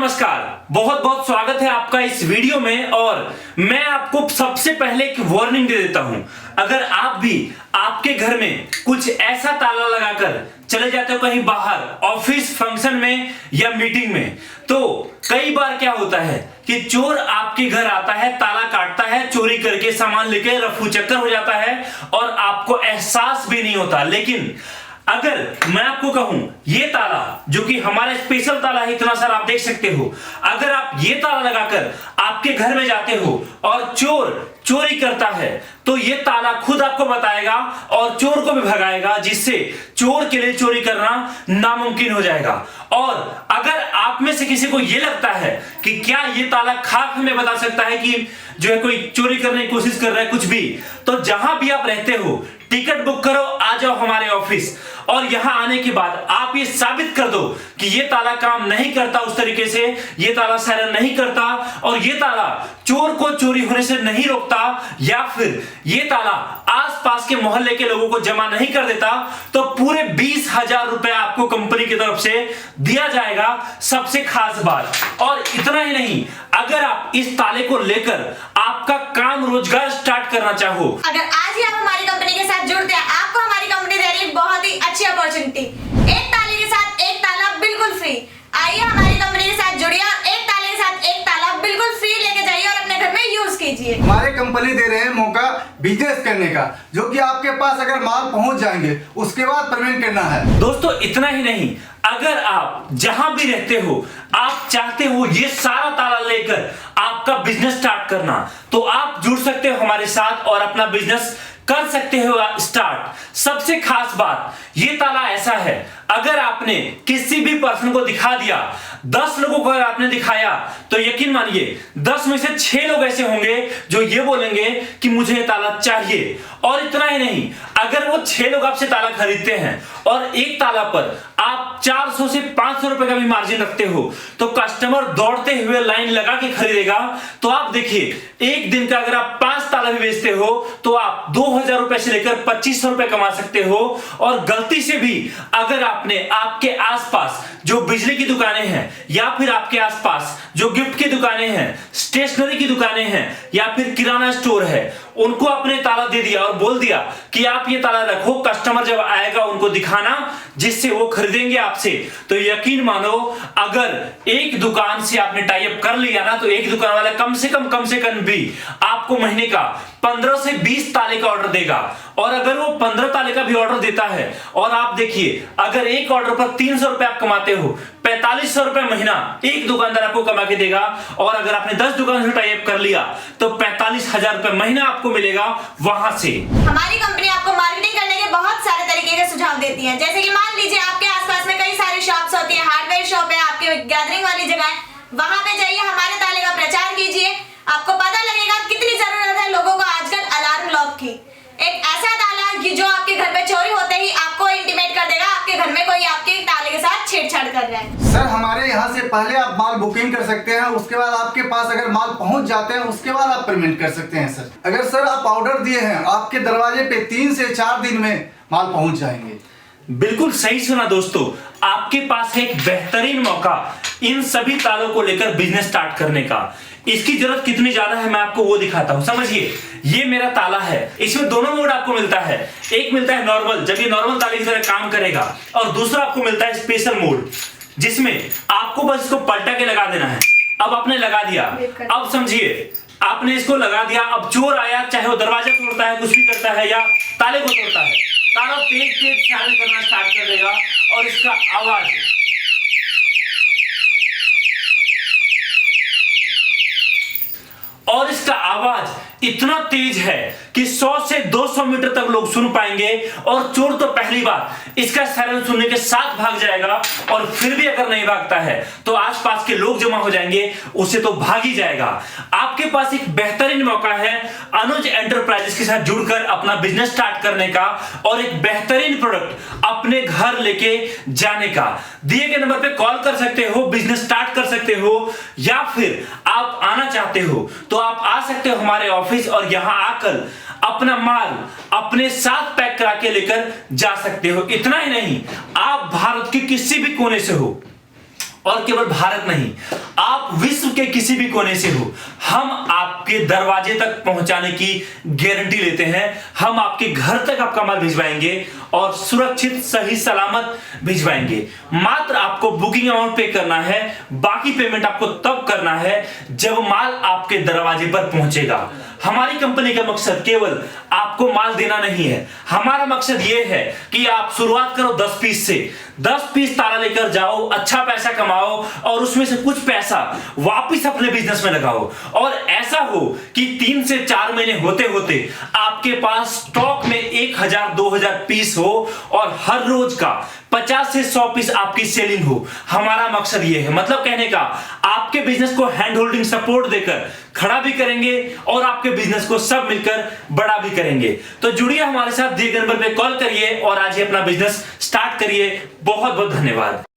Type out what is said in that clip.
नमस्कार, बहुत बहुत स्वागत है आपका इस वीडियो में। और मैं आपको सबसे पहले एक वार्निंग दे देता हूं, अगर आप भी आपके घर में कुछ ऐसा ताला लगाकर चले जाते हो कहीं बाहर, ऑफिस, फंक्शन में या मीटिंग में, तो कई बार क्या होता है कि चोर आपके घर आता है, ताला काटता है, चोरी करके सामान लेके रफू चक्कर हो जाता है और आपको एहसास भी नहीं होता। लेकिन अगर मैं आपको कहूं ये ताला, जो कि हमारा स्पेशल ताला है, इतना सारा आप देख सकते हो, अगर आप ये ताला लगाकर आपके घर में जाते हो और चोर चोरी करता है तो ये ताला खुद आपको बताएगा और चोर को भी भगाएगा, जिससे चोर के लिए चोरी करना नामुमकिन हो जाएगा। और अगर आप में से किसी को ये लगता है कि क्या ये ताला खाक में बता सकता है कि जो है कोई चोरी करने की कोशिश कर रहा है कुछ भी, तो जहां भी आप रहते हो टिकट बुक करो, आ जाओ हमारे ऑफिस, और यहां आने के बाद आप ये साबित कर दो कि ये ताला काम नहीं करता उस तरीके से, ये ताला सायरन नहीं करता और ये ताला चोर को चोरी होने से नहीं रोकता, या फिर ये ताला आसपास के मोहल्ले के लोगों को जमा नहीं कर देता, तो पूरे 20,000 रुपए आपको कंपनी की तरफ से दिया जाएगा। सबसे खास बात, और इतना ही नहीं, अगर आप इस ताले को लेकर आपका काम रोजगार स्टार्ट करना चाहो, अगर आज ही आप हमारी कंपनी के साथ जुड़ते हैं, आपको हमारी कंपनी दे रही है बहुत ही अच्छी अपॉर्चुनिटी। एक ताले के साथ एक ताला बिल्कुल फ्री। आइए हमारी कंपनी के साथ जुड़िए और एक ताले के साथ एक ताला बिल्कुल फ्री लेके जाइए और अपने घर में यूज कीजिए। हमारे कंपनी दे रहे हैं मौका बिजनेस करने का, जो कि आपके पास अगर माल पहुंच जाएंगे उसके बाद पेमेंट करना है। दोस्तों इतना ही नहीं, अगर आप जहां भी रहते हो, आप चाहते हो ये सारा ताला लेकर आपका बिजनेस स्टार्ट करना, तो आप जुड़ सकते हो हमारे साथ और अपना बिजनेस कर सकते हो स्टार्ट। सबसे खास बात, ये ताला ऐसा है, अगर आपने किसी भी पर्सन को दिखा दिया, 10 लोगों को अगर आपने दिखाया, तो यकीन मानिए 10 में से 6 लोग ऐसे होंगे जो ये बोलेंगे कि मुझे ये ताला चाहिए। और इतना ही नहीं, अगर वो 6 लोग आपसे ताला खरीदते हैं और एक ताला पर आप 400 से 500 रुपए का भी मार्जिन रखते हो, तो कस्टमर दौड़ते हुए लाइन लगा के खरीदेगा। तो आप देखिए, एक दिन का अगर आप 5 ताला भी बेचते हो तो आप 2,000 रुपए से लेकर 2,500 रुपए कमा सकते हो। और गलती से भी अगर आपने आपके आसपास जो बिजली की दुकानें हैं, या फिर आपके आसपास जो गिफ्ट की दुकानें हैं, स्टेशनरी की दुकानें हैं, या फिर किराना स्टोर है, उनको आपने ताला दे दिया और बोल दिया कि आप ये ताला रखो, कस्टमर जब आएगा उनको दिखाना, जिससे वो खरीदेंगे आपसे, तो यकीन मानो अगर एक दुकान से आपने टाई अप कर लिया ना, तो एक दुकान वाला कम से कम भी आपको महीने का 15 से 20 ताले का ऑर्डर देगा। और अगर वो 15 ताले का भी ऑर्डर देता है, और आप देखिए अगर एक ऑर्डर पर 300 रुपए आप कमाते हो, 4500 रुपए महीना एक दुकानदार आपको कमा के देगा। और अगर आपने 10 दुकान से टाई अप कर लिया तो 45,000 रुपए महीना आपको मिलेगा वहां से। हमारी कंपनी आपको मार्केटिंग करने के बहुत सारे तरीके के सुझाव देती है। जैसे कि मान लीजिए आपके आसपास में कई सारी शॉप्स होती है, हार्डवेयर शॉप है, आपके गैदरिंग वाली जगह है, वहां पे जाइए, हमारे ताले का प्रचार कीजिए। आपको पता लगेगा कितनी जरूरत है लोगों को आजकल अलार्म क्लॉक की। एक ऐसा ताला कि जो आपके घर में चोरी होते ही आपको इंटीमेट कर देगा आपके घर में कोई आपके ताले के साथ छेड़छाड़ कर रहा है। सर, हमारे यहाँ से पहले आप माल बुकिंग कर सकते हैं, उसके बाद आपके पास अगर माल पहुंच जाते हैं उसके बाद आप पेमेंट कर सकते हैं। सर, अगर सर आप ऑर्डर दिए हैं, आपके दरवाजे पे 3 से 4 दिन में माल पहुंच जाएंगे। बिल्कुल सही सुना दोस्तों, आपके पास है एक बेहतरीन मौका इन सभी तालों को लेकर बिजनेस स्टार्ट करने का। इसकी जरूरत कितनी ज्यादा है मैं आपको वो दिखाता हूं। समझिए, ये मेरा ताला है, इसमें दोनों मोड आपको मिलता है। एक मिलता है नॉर्मल, जब ये नॉर्मल ताले की तरह काम करेगा, और दूसरा आपको मिलता है स्पेशल मोड, जिसमें आपको बस इसको पलटा के लगा देना है। अब आपने लगा दिया, अब समझिए आपने इसको लगा दिया, अब चोर आया, चाहे वो दरवाजा तोड़ता है, कुछ भी करता है, या ताले को तोड़ता है, ताला तेज तेज सायरन करना स्टार्ट कर देगा। और इसका आवाज, और इसका आवाज इतना तेज है कि 100 से 200 मीटर तक लोग सुन पाएंगे। और चोर तो पहली बार इसका सायरन सुनने के साथ भाग जाएगा, और फिर भी अगर नहीं भागता है तो आसपास के लोग जमा हो जाएंगे, उसे तो भाग ही जाएगा। आपके पास एक बेहतरीन मौका है अनुज एंटरप्राइजेस के साथ जुड़कर अपना बिजनेस स्टार्ट करने का और एक बेहतरीन प्रोडक्ट अपने घर लेके जाने का। दिए गए नंबर पे कॉल कर सकते हो, बिजनेस स्टार्ट कर सकते हो, या फिर आप आना चाहते हो तो आप आ सकते हो हमारे ऑफिस, और यहां आकर अपना माल अपने साथ पैक करा के लेकर जा सकते हो। इतना ही नहीं, आप भारत के किसी भी कोने से हो और केवल भारत नहीं, आप विश्व के किसी भी कोने से हो, हम आपके दरवाजे तक पहुंचाने की गारंटी लेते हैं। हम आपके घर तक आपका माल भिजवाएंगे और सुरक्षित सही सलामत भिजवाएंगे। मात्र आपको बुकिंग अमाउंट पे करना है, बाकी पेमेंट आपको तब करना है जब माल आपके दरवाजे पर पहुंचेगा। हमारी कंपनी का मकसद केवल आपको माल देना नहीं है, हमारा मकसद यह है कि आप शुरुआत करो 10 पीस से, 10 पीस ताला लेकर जाओ, अच्छा पैसा कमाओ और उसमें से कुछ पैसा वापस अपने बिजनेस में लगाओ। और ऐसा हो कि 3 से 4 महीने होते होते आपके पास स्टॉक में 1000-2000 पीस हो और हर रोज का 50 से 100 पीस आपकी सेलिंग हो। हमारा मकसद यह है, मतलब कहने का, आपके बिजनेस को हैंड होल्डिंग सपोर्ट देकर खड़ा भी करेंगे और आपके बिजनेस को सब मिलकर बड़ा भी करेंगे। तो जुड़िए हमारे साथ, दिए गए नंबर पे कॉल करिए और आज ही अपना बिजनेस स्टार्ट करिए। बहुत बहुत धन्यवाद।